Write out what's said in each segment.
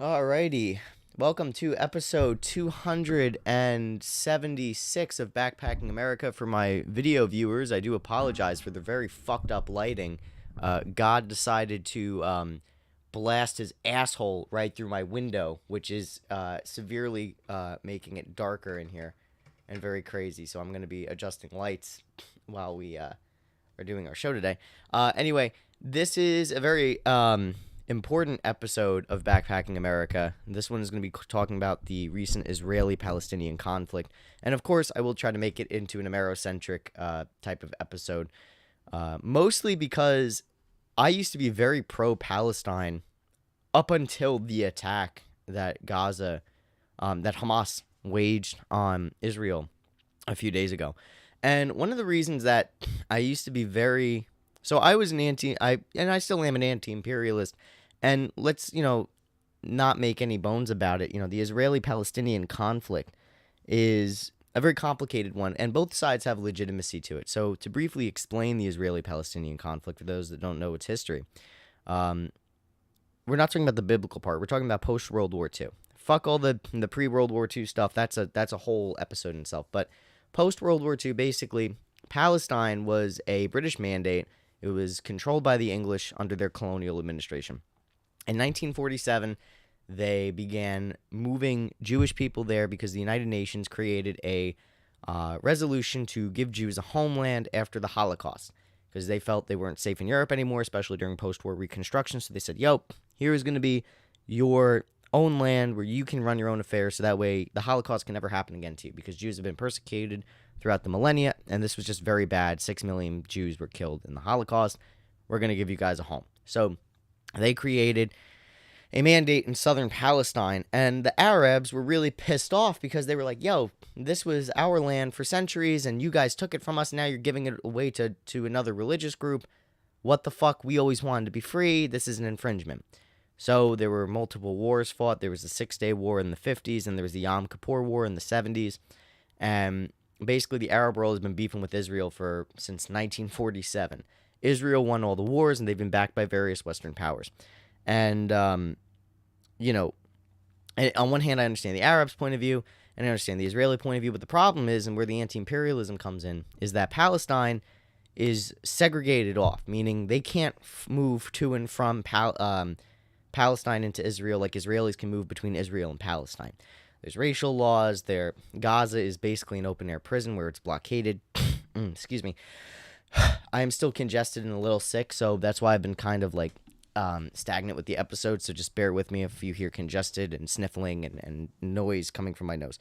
Alrighty. Welcome to episode 276 of Backpacking America. For my video viewers, I do apologize for the very fucked up lighting. God decided to blast his asshole right through my window, which is severely making it darker in here and very crazy. So I'm going to be adjusting lights while we are doing our show today. Anyway, this is a very important episode of Backpacking America. This one is going to be talking about the recent Israeli-Palestinian conflict. And of course, I will try to make it into an Amerocentric type of episode. Mostly because I used to be very pro-Palestine up until the attack that Hamas waged on Israel a few days ago. And one of the reasons that I used to be very... So I was and I still am an anti-imperialist. And let's, not make any bones about it. The Israeli-Palestinian conflict is a very complicated one, and both sides have legitimacy to it. So to briefly explain the Israeli-Palestinian conflict for those that don't know its history, we're not talking about the biblical part. We're talking about post-World War II. Fuck all the pre-World War II stuff. That's a whole episode in itself. But post-World War II, basically, Palestine was a British mandate. It was controlled by the English under their colonial administration. In 1947, they began moving Jewish people there because the United Nations created a resolution to give Jews a homeland after the Holocaust, because they felt they weren't safe in Europe anymore, especially during post-war Reconstruction. So they said, here is going to be your own land where you can run your own affairs, so that way the Holocaust can never happen again to you, because Jews have been persecuted throughout the millennia, and this was just very bad. 6 million Jews were killed in the Holocaust. We're going to give you guys a home. So they created a mandate in southern Palestine, and the Arabs were really pissed off because they were like, this was our land for centuries, and you guys took it from us, now you're giving it away to another religious group. What the fuck? We always wanted to be free. This is an infringement. So there were multiple wars fought. There was the 6-Day War in the 50s, and there was the Yom Kippur War in the 70s. And basically, the Arab world has been beefing with Israel since 1947. Israel won all the wars, and they've been backed by various Western powers. And, on one hand, I understand the Arabs' point of view, and I understand the Israeli point of view, but the problem is, and where the anti-imperialism comes in, is that Palestine is segregated off, meaning they can't move to and from Palestine into Israel like Israelis can move between Israel and Palestine. There's racial laws. Gaza is basically an open-air prison where it's blockaded. Excuse me. I am still congested and a little sick, so that's why I've been kind of stagnant with the episode, so just bear with me if you hear congested and sniffling and noise coming from my nose.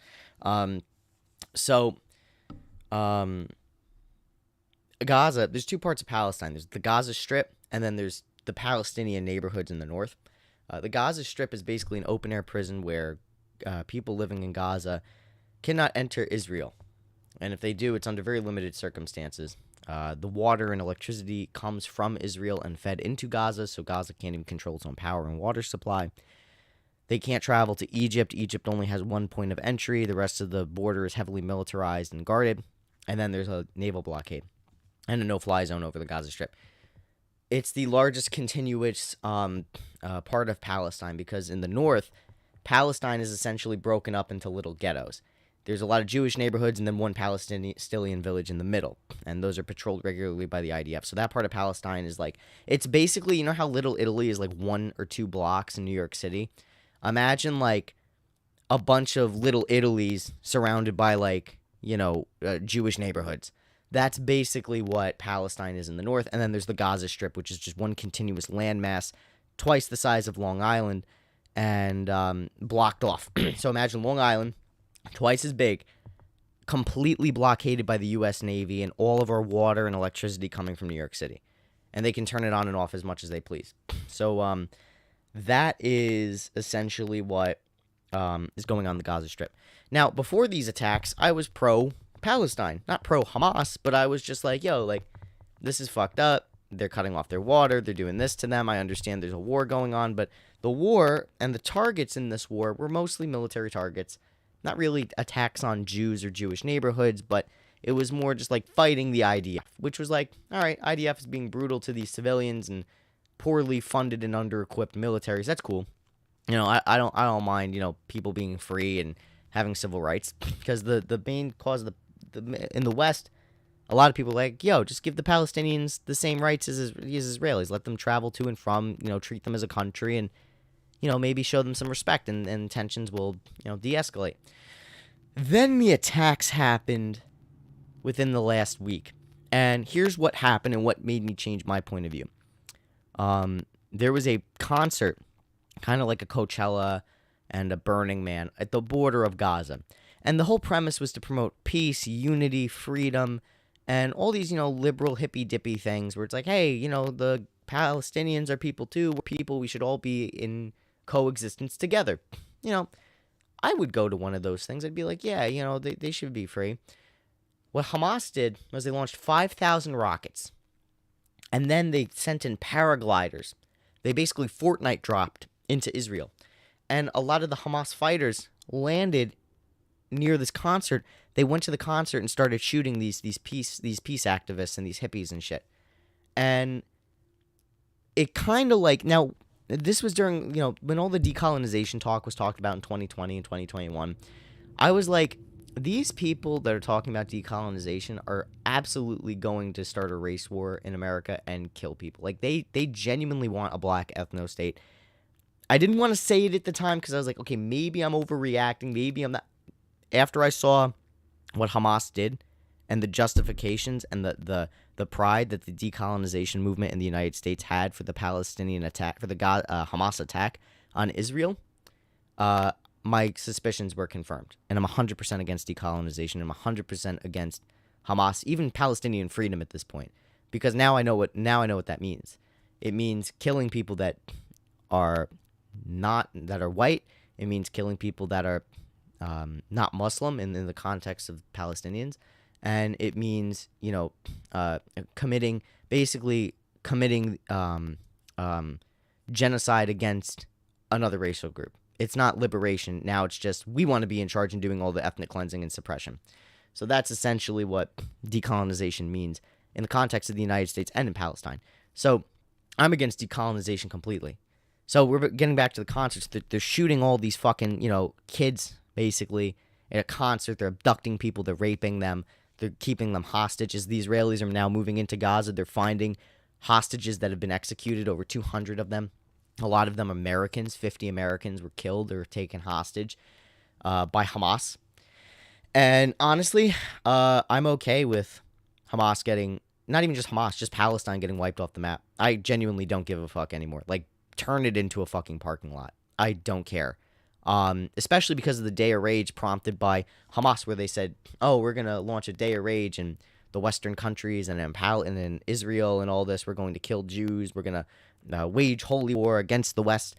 Gaza, there's two parts of Palestine. There's the Gaza Strip, and then there's the Palestinian neighborhoods in the north. The Gaza Strip is basically an open-air prison where people living in Gaza cannot enter Israel. And if they do, it's under very limited circumstances. The water and electricity comes from Israel and fed into Gaza, so Gaza can't even control its own power and water supply. They can't travel to Egypt. Egypt only has one point of entry. The rest of the border is heavily militarized and guarded. And then there's a naval blockade and a no-fly zone over the Gaza Strip. It's the largest continuous part of Palestine because in the north, Palestine is essentially broken up into little ghettos. There's a lot of Jewish neighborhoods and then one Palestinian village in the middle, and those are patrolled regularly by the IDF. So that part of Palestine is it's basically, how Little Italy is 1 or 2 blocks in New York City? Imagine a bunch of Little Italies surrounded by Jewish neighborhoods. That's basically what Palestine is in the north. And then there's the Gaza Strip, which is just one continuous landmass, twice the size of Long Island, and blocked off. So imagine Long Island, twice as big, completely blockaded by the U.S. Navy, and all of our water and electricity coming from New York City. And they can turn it on and off as much as they please. So that is essentially what is going on the Gaza Strip. Now, before these attacks, I was pro-Palestine. Not pro-Hamas, but I was just this is fucked up. They're cutting off their water. They're doing this to them. I understand there's a war going on, but the war and the targets in this war were mostly military targets. Not really attacks on Jews or Jewish neighborhoods, but it was more just fighting the IDF, which was all right, IDF is being brutal to these civilians and poorly funded and under-equipped militaries. That's cool. I don't mind, people being free and having civil rights because the main cause of the in the West, a lot of people are like, yo, just give the Palestinians the same rights as Israelis. Let them travel to and from, treat them as a country, and maybe show them some respect, and tensions will, de-escalate. Then the attacks happened within the last week. And here's what happened and what made me change my point of view. There was a concert, kind of like a Coachella and a Burning Man, at the border of Gaza. And the whole premise was to promote peace, unity, freedom, and all these, liberal hippy-dippy things where it's like, hey, the Palestinians are people too. We're people. We should all be in coexistence together. I would go to one of those things. I'd be like, yeah, they should be free. What Hamas did was they launched 5,000 rockets, and then they sent in paragliders. They basically Fortnite dropped into Israel. And a lot of the Hamas fighters landed near this concert. They went to the concert and started shooting these peace activists and these hippies and shit. And it kind of like, now, this was during, when all the decolonization talk was talked about in 2020 and 2021. I was like, these people that are talking about decolonization are absolutely going to start a race war in America and kill people. Like, they genuinely want a black ethno state. I didn't want to say it at the time because I was like, okay, maybe I'm overreacting. Maybe I'm not. After I saw what Hamas did and the justifications and the pride that the decolonization movement in the United States had for the Palestinian attack, for the Hamas attack on Israel, my suspicions were confirmed. And I'm 100% against decolonization. I'm 100% against Hamas, even Palestinian freedom at this point, because now I know what that means. It means killing people that are white. It means killing people that are not Muslim in the context of Palestinians. And it means, committing genocide against another racial group. It's not liberation. Now it's just, we want to be in charge and doing all the ethnic cleansing and suppression. So that's essentially what decolonization means in the context of the United States and in Palestine. So I'm against decolonization completely. So we're getting back to the concerts. They're shooting all these fucking, kids, basically, at a concert. They're abducting people. They're raping them. They're keeping them hostages. The Israelis are now moving into Gaza. They're finding hostages that have been executed, over 200 of them. A lot of them Americans. 50 Americans were killed or taken hostage by Hamas. And honestly, I'm okay with Hamas getting, not even just Hamas, just Palestine getting wiped off the map. I genuinely don't give a fuck anymore. Like, turn it into a fucking parking lot. I don't care. Especially because of the Day of Rage prompted by Hamas, where they said, oh, we're going to launch a Day of Rage in the Western countries and in Israel and all this. We're going to kill Jews. We're going to wage holy war against the West.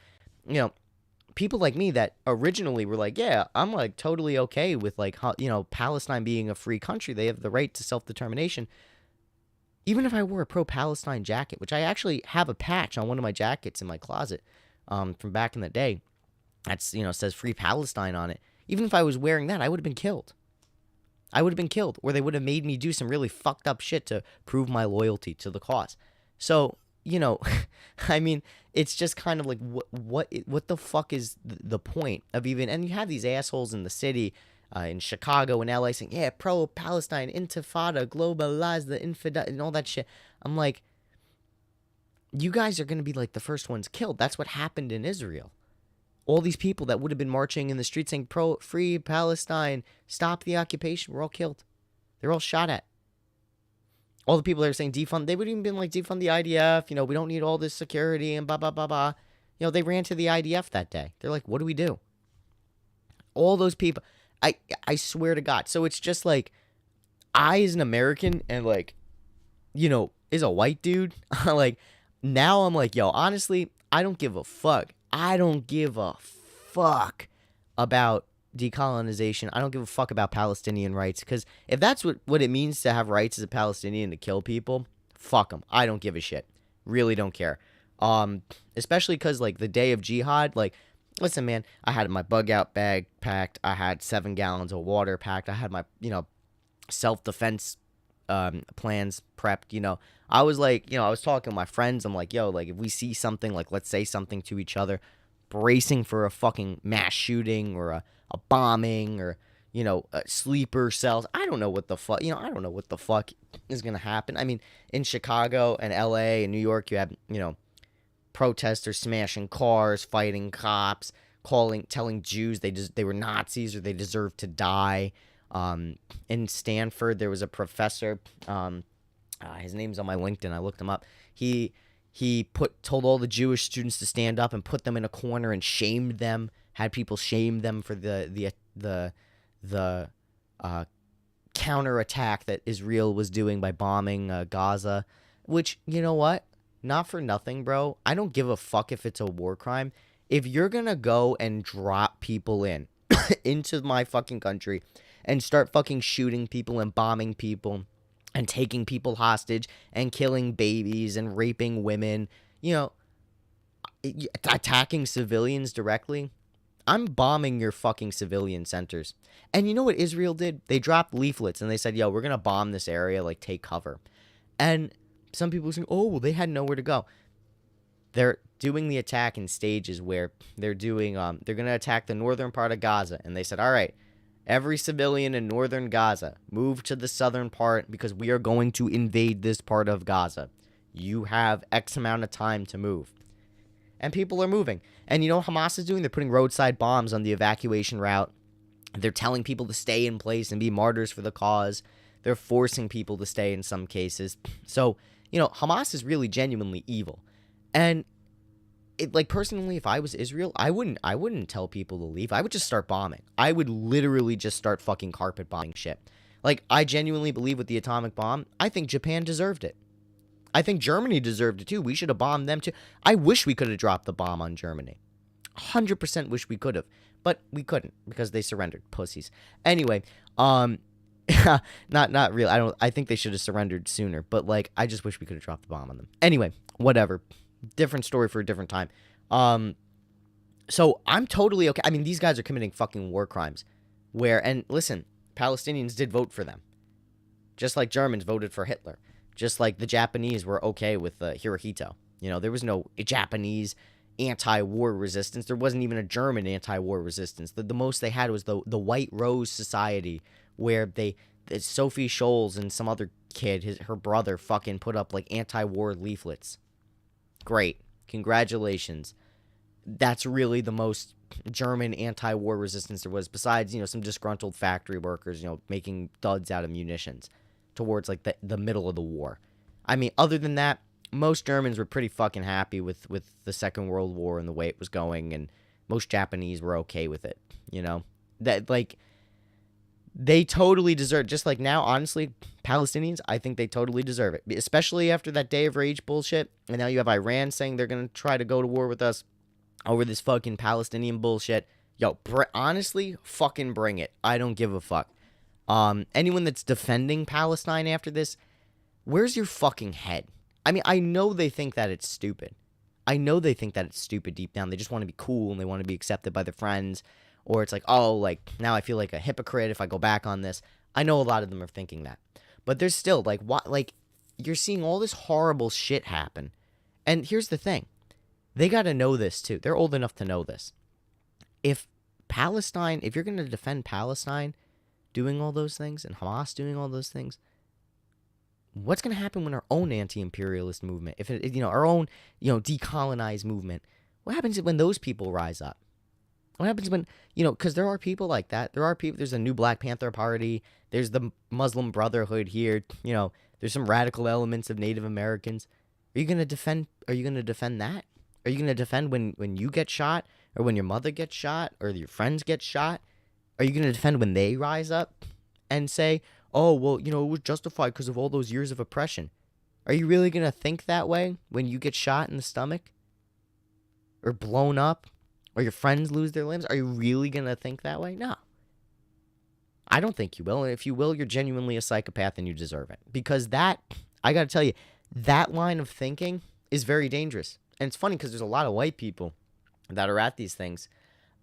People like me that originally were like, yeah, I'm like totally okay with like, Palestine being a free country. They have the right to self-determination. Even if I wore a pro-Palestine jacket, which I actually have a patch on one of my jackets in my closet from back in the day, that's, says Free Palestine on it. Even if I was wearing that, I would have been killed. Or they would have made me do some really fucked up shit to prove my loyalty to the cause. So, I mean, it's just kind of like, what the fuck is the point of even, and you have these assholes in the city, in Chicago and LA saying, yeah, pro-Palestine, intifada, globalize the infidel, and all that shit. I'm like, you guys are going to be like the first ones killed. That's what happened in Israel. All these people that would have been marching in the streets saying, free Palestine, stop the occupation, were all killed. They're all shot at. All the people that are saying defund, they would even been like, defund the IDF, we don't need all this security and blah, blah, blah, blah. They ran to the IDF that day. They're like, what do we do? All those people, I swear to God. So it's just like, I as an American and like, as a white dude, like, now I'm like, yo, honestly, I don't give a fuck. I don't give a fuck about decolonization. I don't give a fuck about Palestinian rights, because if that's what it means to have rights as a Palestinian, to kill people, fuck them. I don't give a shit. Really don't care. Especially because, like, the day of Jihad, like, listen, man, I had my bug out bag packed. I had 7 gallons of water packed. I had my, self-defense plans prepped. I was like, I was talking to my friends. I'm like, yo, like, if we see something, like, let's say something to each other. bracing for a fucking mass shooting or a bombing or, sleeper cells. I don't know what the fuck, I don't know what the fuck is going to happen. I mean, in Chicago and LA and New York, you have, protesters smashing cars, fighting cops, telling Jews they were Nazis or they deserved to die. In Stanford, there was a professor, his name's on my LinkedIn, I looked him up. He told all the Jewish students to stand up and put them in a corner and shamed them, had people shame them for the counterattack that Israel was doing by bombing Gaza, which, you know what? Not for nothing, bro. I don't give a fuck if it's a war crime. If you're gonna go and drop people into my fucking country and start fucking shooting people and bombing people and taking people hostage and killing babies and raping women, attacking civilians directly, I'm bombing your fucking civilian centers. And you know what Israel did? They dropped leaflets and they said, yo, we're going to bomb this area, like take cover. And some people are saying, oh, well, they had nowhere to go. They're doing the attack in stages where they're going to attack the northern part of Gaza. And they said, all right, every civilian in northern Gaza, move to the southern part because we are going to invade this part of Gaza. You have X amount of time to move. And people are moving. And you know what Hamas is doing? They're putting roadside bombs on the evacuation route. They're telling people to stay in place and be martyrs for the cause. They're forcing people to stay in some cases. So, Hamas is really genuinely evil. And personally, if I was Israel, I wouldn't tell people to leave. I would just start bombing. I would literally just start fucking carpet bombing shit. I genuinely believe with the atomic bomb, I think Japan deserved it. I think Germany deserved it too. We should have bombed them too. I wish we could have dropped the bomb on Germany. 100% wish we could have. But we couldn't because they surrendered. Pussies. Anyway, not real. I think they should have surrendered sooner. But I just wish we could have dropped the bomb on them. Anyway, whatever. Different story for a different time. So I'm totally okay. I mean, these guys are committing fucking war crimes. And listen, Palestinians did vote for them. Just like Germans voted for Hitler. Just like the Japanese were okay with Hirohito. There was no Japanese anti-war resistance. There wasn't even a German anti-war resistance. The most they had was the White Rose Society, where Sophie Scholes and some other kid, her brother, fucking put up anti-war leaflets. Great. Congratulations. That's really the most German anti-war resistance there was, besides, some disgruntled factory workers, making duds out of munitions towards the middle of the war. I mean, other than that, most Germans were pretty fucking happy with the Second World War and the way it was going, and most Japanese were okay with it, That, they totally deserve, just like now, honestly, Palestinians, I think they totally deserve it, especially after that Day of Rage bullshit, and now you have Iran saying they're going to try to go to war with us over this fucking Palestinian bullshit. Yo, honestly, fucking bring it. I don't give a fuck. Anyone that's defending Palestine after this, where's your fucking head? I mean, I know they think that it's stupid. I know they think that it's stupid deep down. They just want to be cool and they want to be accepted by their friends. Or it's now I feel like a hypocrite if I go back on this. I know a lot of them are thinking that. But there's still, you're seeing all this horrible shit happen. And here's the thing. They got to know this, too. They're old enough to know this. If you're going to defend Palestine doing all those things and Hamas doing all those things, what's going to happen when our own anti-imperialist movement, our own, decolonized movement, what happens when those people rise up? What happens when, because there are people like that. There's a new Black Panther Party. There's the Muslim Brotherhood here. There's some radical elements of Native Americans. Are you going to defend that? Are you going to defend when you get shot or when your mother gets shot or your friends get shot? Are you going to defend when they rise up and say, oh, well, it was justified because of all those years of oppression? Are you really going to think that way when you get shot in the stomach or blown up? Or your friends lose their limbs? Are you really going to think that way? No. I don't think you will. And if you will, you're genuinely a psychopath and you deserve it. Because I got to tell you, that line of thinking is very dangerous. And it's funny because there's a lot of white people that are at these things.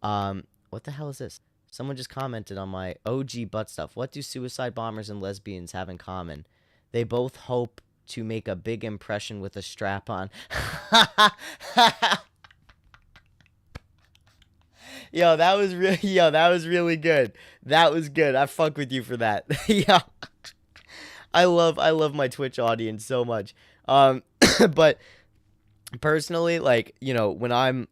What the hell is this? Someone just commented on my OG butt stuff. What do suicide bombers and lesbians have in common? They both hope to make a big impression with a strap on. Yo, that was really, yo, that was really good. That was good. I fuck with you for that. Yeah, I love my Twitch audience so much. But personally, like, when I'm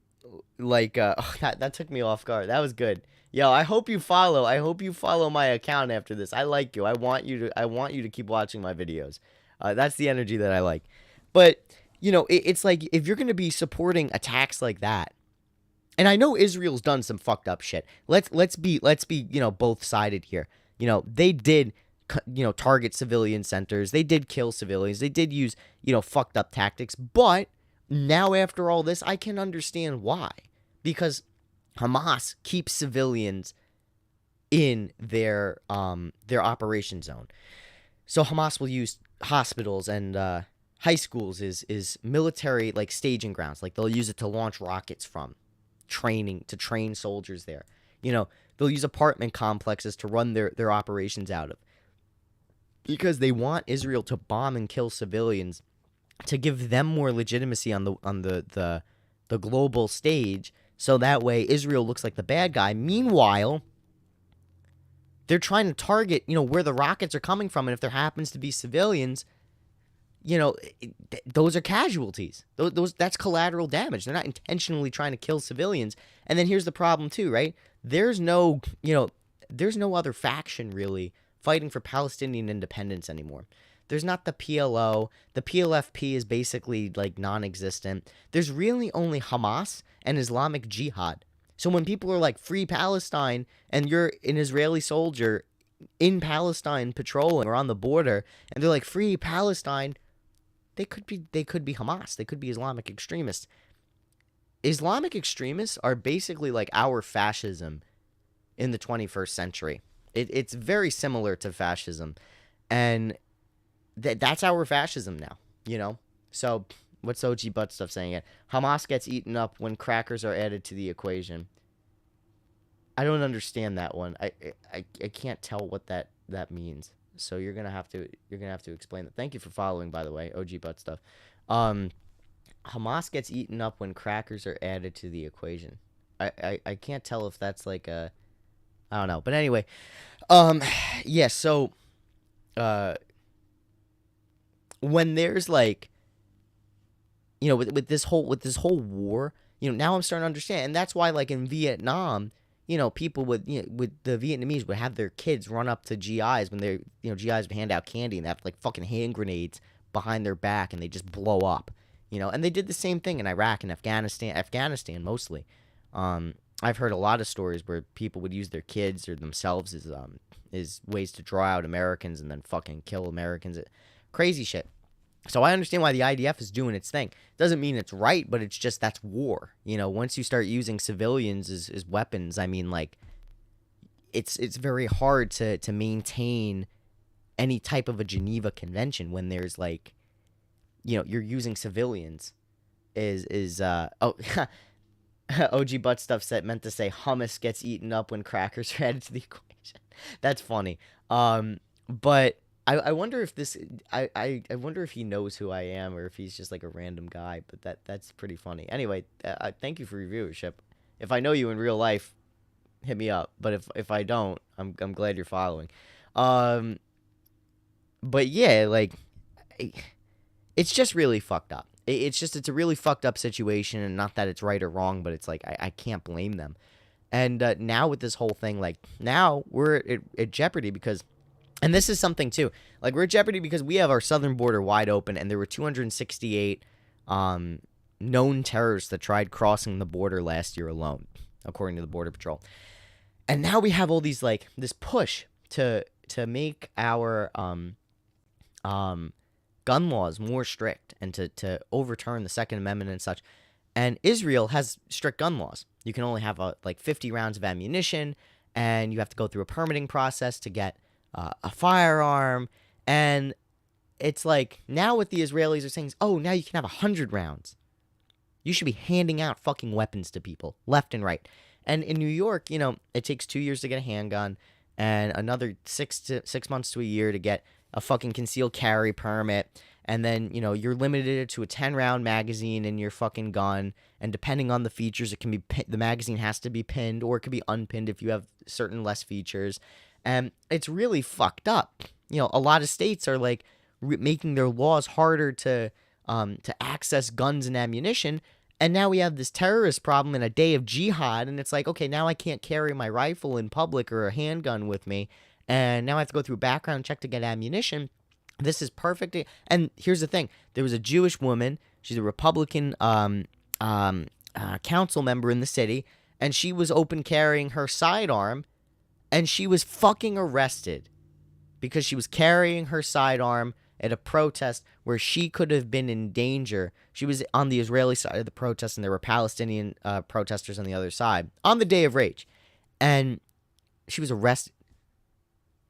like, that took me off guard. That was good. Yo, I hope you follow. I hope you follow my account after this. I like you. I want you to keep watching my videos. That's the energy that I like. But, it's like if you're going to be supporting attacks like that, and I know Israel's done some fucked up shit. Let's be both sided here. They did target civilian centers. They did kill civilians. They did use fucked up tactics. But now after all this, I can understand why. Because Hamas keeps civilians in their operation zone. So Hamas will use hospitals and high schools is military like staging grounds. Like they'll use it to launch rockets from, to train soldiers there. They'll use apartment complexes to run their operations out of, because they want Israel to bomb and kill civilians to give them more legitimacy on the global stage, so that way Israel looks like the bad guy. Meanwhile, they're trying to target, where the rockets are coming from, and if there happens to be civilians, those are casualties. That's collateral damage. They're not intentionally trying to kill civilians. And then here's the problem too, right? There's no other faction really fighting for Palestinian independence anymore. There's not the PLO. The PLFP is basically like non-existent. There's really only Hamas and Islamic Jihad. So when people are like free Palestine and you're an Israeli soldier in Palestine patrolling or on the border and they're like free Palestine, they could be Hamas. They could be Islamic extremists. Islamic extremists are basically like our fascism in the 21st century. It's very similar to fascism, and that's our fascism now, So what's OG Butt Stuff saying it? Hamas gets eaten up when crackers are added to the equation. I don't understand that one. I can't tell what that means. So you're gonna have to explain that. Thank you for following, by the way, OG Butt Stuff. Hamas gets eaten up when crackers are added to the equation. I can't tell if that's like a, I don't know. But anyway, yeah. So, when there's like, with this whole war, now I'm starting to understand, and that's why like in Vietnam, people with the Vietnamese would have their kids run up to GIs when they're, GIs would hand out candy and they have like fucking hand grenades behind their back and they just blow up, and they did the same thing in Iraq and Afghanistan mostly. I've heard a lot of stories where people would use their kids or themselves as ways to draw out Americans and then fucking kill Americans. Crazy shit. So I understand why the IDF is doing its thing. Doesn't mean it's right, but it's just that's war. Once you start using civilians as weapons, I mean, like, it's very hard to maintain any type of a Geneva Convention when there's like, you're using civilians OG Butt Stuff said meant to say hummus gets eaten up when crackers are added to the equation. That's funny. But I wonder if this I wonder if he knows who I am or if he's just like a random guy. But that's pretty funny. Anyway, thank you for your viewership. If I know you in real life, hit me up. But if I don't, I'm glad you're following. But yeah, like, it's just really fucked up. It's a really fucked up situation, and not that it's right or wrong, but it's like I can't blame them. And now with this whole thing, like, now we're at jeopardy because, and this is something too, like, we're at jeopardy because we have our southern border wide open, and there were 268 known terrorists that tried crossing the border last year alone, according to the Border Patrol. And now we have all these, like, this push to make our gun laws more strict and to overturn the Second Amendment and such. And Israel has strict gun laws. You can only have like 50 rounds of ammunition, and you have to go through a permitting process to get a firearm. And it's like, now what the Israelis are saying is, oh, now you can have 100 rounds. You should be handing out fucking weapons to people left and right. And in New York, it takes 2 years to get a handgun and another 6 months to a year to get a fucking concealed carry permit. and then, you know, you're limited to a 10-round magazine in your fucking gun, and depending on the features, it can be the magazine has to be pinned, or it could be unpinned if you have certain less features. And it's really fucked up. You know, a lot of states are like making their laws harder to access guns and ammunition. And now we have this terrorist problem in a day of jihad, and it's like, okay, now I can't carry my rifle in public or a handgun with me, and now I have to go through a background check to get ammunition. This is perfect. And here's the thing: there was a Jewish woman. She's a Republican council member in the city, and she was open carrying her sidearm, and she was fucking arrested because she was carrying her sidearm at a protest where she could have been in danger. She was on the Israeli side of the protest, and there were Palestinian protesters on the other side on the day of rage. And she was arrested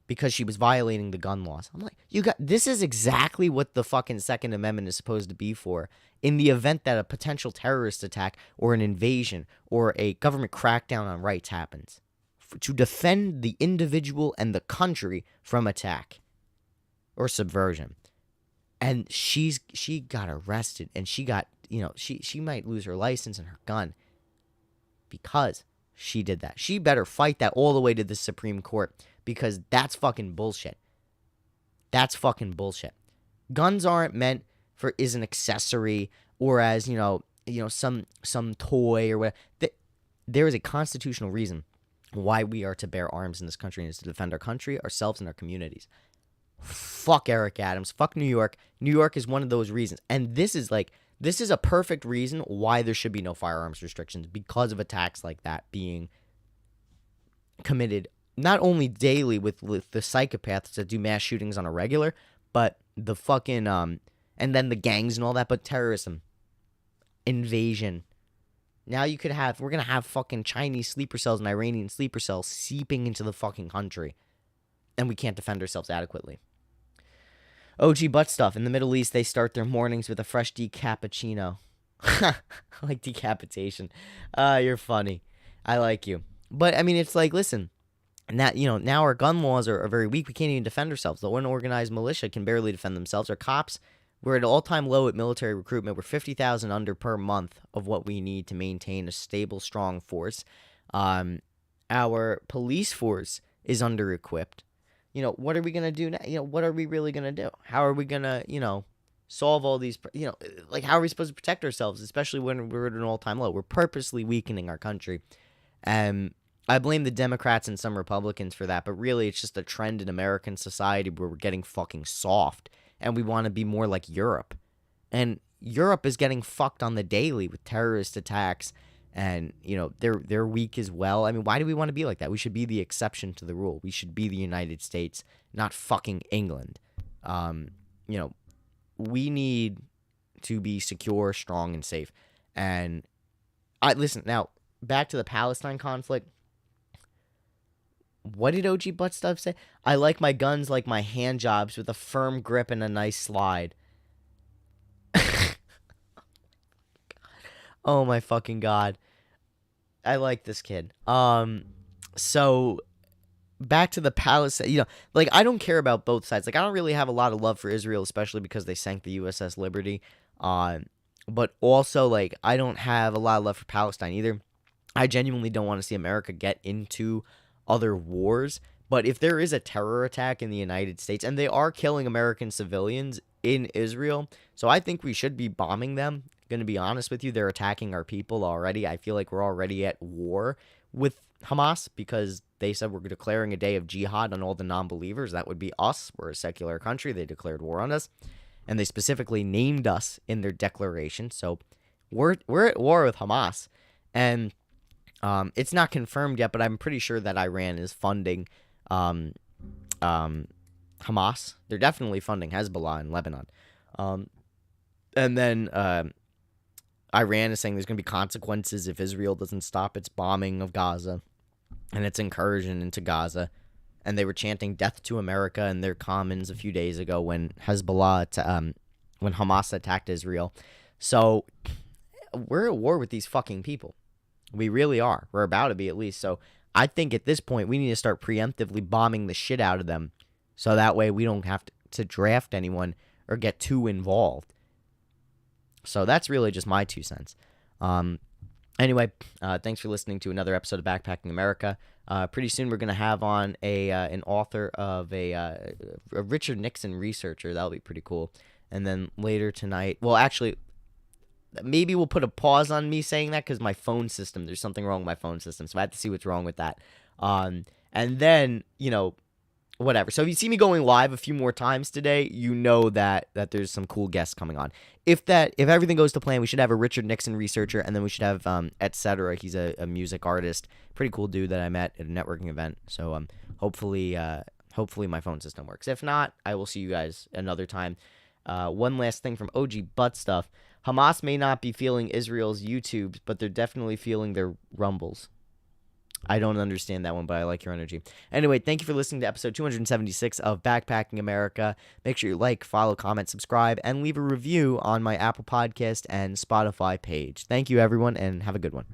because she was violating the gun laws. I'm like, this is exactly what the fucking Second Amendment is supposed to be for. In the event that a potential terrorist attack or an invasion or a government crackdown on rights happens, to defend the individual and the country from attack or subversion. And she got arrested, and she got, you know, she might lose her license and her gun because she did that. She better fight that all the way to the Supreme Court, because that's fucking bullshit. That's fucking bullshit. Guns aren't meant for as an accessory or as, you know, some toy or whatever. There is a constitutional reason why we are to bear arms in this country, and is to defend our country, ourselves, and our communities. Fuck Eric Adams. Fuck New York. New York is one of those reasons. And this is a perfect reason why there should be no firearms restrictions, because of attacks like that being committed not only daily with the psychopaths that do mass shootings on a regular, but the fucking and then the gangs and all that, but terrorism, invasion. Now we're gonna have fucking Chinese sleeper cells and Iranian sleeper cells seeping into the fucking country, and we can't defend ourselves adequately. OG butt stuff. In the Middle East, they start their mornings with a fresh decappuccino. Like decapitation. You're funny. I like you. But, I mean, it's like, listen, now our gun laws are very weak. We can't even defend ourselves. The unorganized militia can barely defend themselves. Our cops, we're at an all-time low at military recruitment. We're 50,000 under per month of what we need to maintain a stable, strong force. Our police force is under-equipped. You know, what are we going to do now? You know, what are we really going to do? How are we going to, you know, solve all these, you know, like, how are we supposed to protect ourselves, especially when we're at an all-time low? We're purposely weakening our country. And I blame the Democrats and some Republicans for that, but really it's just a trend in American society where we're getting fucking soft, and we want to be more like Europe. And Europe is getting fucked on the daily with terrorist attacks. And, you know, they're weak as well. I mean, why do we want to be like that? We should be the exception to the rule. We should be the United States, not fucking England. You know, we need to be secure, strong, and safe. And listen, now, back to the Palestine conflict. What did OG Butt Stuff say? I like my guns like my hand jobs, with a firm grip and a nice slide. Oh my fucking God. I like this kid. So back to the Palestine, you know, like, I don't care about both sides. Like, I don't really have a lot of love for Israel, especially because they sank the USS Liberty. But also, like, I don't have a lot of love for Palestine either. I genuinely don't want to see America get into other wars. But if there is a terror attack in the United States, and they are killing American civilians in Israel, so I think we should be bombing them. Going to be honest with you, they're attacking our people already. I feel like we're already at war with Hamas, because they said we're declaring a day of jihad on all the non-believers. That would be us. We're a secular country. They declared war on us, and they specifically named us in their declaration. So we're at war with Hamas, and it's not confirmed yet, but I'm pretty sure that Iran is funding Hamas. They're definitely funding Hezbollah in Lebanon. And then Iran is saying there's going to be consequences if Israel doesn't stop its bombing of Gaza and its incursion into Gaza. And they were chanting death to America in their commons a few days ago when when Hamas attacked Israel. So we're at war with these fucking people. We really are. We're about to be, at least. So I think at this point we need to start preemptively bombing the shit out of them, so that way we don't have to draft anyone or get too involved. So that's really just my 2 cents. Anyway, thanks for listening to another episode of Backpacking America. Pretty soon we're going to have on an author of a Richard Nixon researcher. That'll be pretty cool. And then later tonight, well, actually, maybe we'll put a pause on me saying that because my phone system, there's something wrong with my phone system. So I have to see what's wrong with that. And then, whatever. So if you see me going live a few more times today, you know that there's some cool guests coming on. If everything goes to plan, we should have a Richard Nixon researcher, and then we should have etc. He's a music artist, pretty cool dude that I met at a networking event. So hopefully my phone system works. If not, I will see you guys another time. One last thing from OG Butt Stuff. Hamas may not be feeling Israel's YouTubes, but they're definitely feeling their rumbles. I don't understand that one, but I like your energy. Anyway, thank you for listening to episode 276 of Backpacking America. Make sure you like, follow, comment, subscribe, and leave a review on my Apple Podcast and Spotify page. Thank you, everyone, and have a good one.